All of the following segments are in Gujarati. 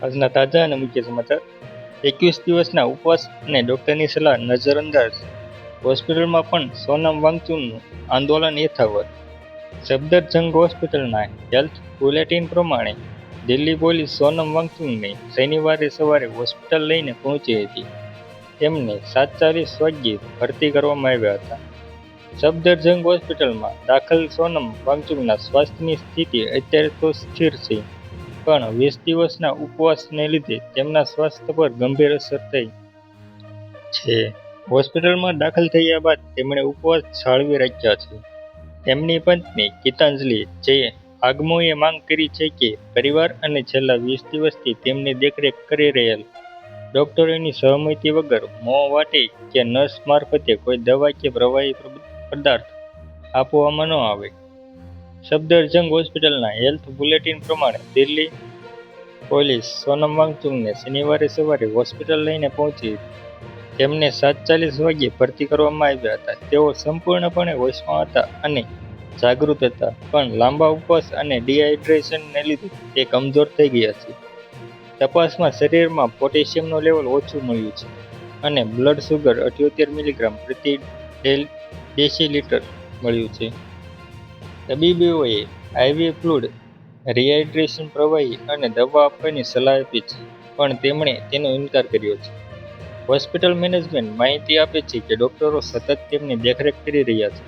આજના તાજા અને મુખ્ય સમાચાર. 21 દિવસના ઉપવાસ અને ડોક્ટરની સલાહ નજરઅંદાજ. હોસ્પિટલમાં પણ સોનમ વાંગચુકનું આંદોલન યથાવત. સફદરજંગ હોસ્પિટલના હેલ્થ બુલેટિન પ્રમાણે દિલ્હી પોલીસ સોનમ વાંગચુકને શનિવારે સવારે હોસ્પિટલ લઈને પહોંચી હતી. તેમને 7:40 વાગ્યે ભરતી કરવામાં આવ્યા હતા. સફદરજંગ હોસ્પિટલમાં દાખલ સોનમ વાંગચુકના સ્વાસ્થ્યની સ્થિતિ અત્યારે તો સ્થિર છે, પણ 20 દિવસના ઉપવાસને લીધે તેમના સ્વાસ્થ્ય પર ગંભીર અસર થઈ છે. હોસ્પિટલમાં દાખલ થયા બાદ તેમણે ઉપવાસ જાળવી રાખ્યા છે. તેમની પત્ની ગીતાંજલિ જે આગમોએ માંગ કરી છે કે પરિવાર અને છેલ્લા 20 દિવસથી તેમની દેખરેખ કરી રહેલ ડોક્ટરોની સહમતિ વગર મોં વાટે કે નર્સ મારફતે કોઈ દવા કે પ્રવાહી પદાર્થ આપવામાં ન આવે. સફદરજંગ હોસ્પિટલના હેલ્થ બુલેટિન પ્રમાણે દિલ્હી પોલીસ સોનમ વાંગચુકને શનિવારે સવારે હોસ્પિટલ લઈને પહોંચી હતી. તેમને 7:40 વાગ્યે ભરતી કરવામાં આવ્યા હતા. તેઓ સંપૂર્ણપણે હોશમાં હતા અને જાગૃત હતા, પણ લાંબા ઉપવાસ અને ડિહાઇડ્રેશનને લીધે તે કમજોર થઈ ગયા છે. તપાસમાં શરીરમાં પોટેશિયમનું લેવલ ઓછું મળ્યું છે અને બ્લડ સુગર 78 મિલીગ્રામ પ્રતિ ડેસીલીટર મળ્યું છે. તબીબોએ આઈવી ફ્લુઇડ, રિહાઇડ્રેશન, પ્રવાહી અને દવા આપવાની સલાહ આપી છે, પણ તેમણે તેનો ઇનકાર કર્યો છે. હોસ્પિટલ મેનેજમેન્ટ માહિતી આપે છે કે ડોક્ટરો સતત તેમની દેખરેખ કરી રહ્યા છે.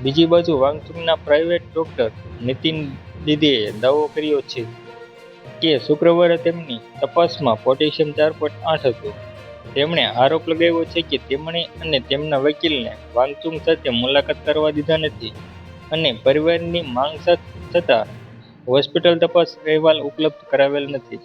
બીજી બાજુ વાંગચુકના પ્રાઇવેટ ડોક્ટર નીતિન દીદીએ દાવો કર્યો છે કે શુક્રવારે તેમની તપાસમાં પોટેશિયમ 4.8 હતું. તેમણે આરોપ લગાવ્યો છે કે તેમણે અને તેમના વકીલને વાંગચુક સાથે મુલાકાત કરવા દીધા નથી અને પરિવારની માંગ છતાં હોસ્પિટલ તપાસ અહેવાલ ઉપલબ્ધ કરાવેલ નથી.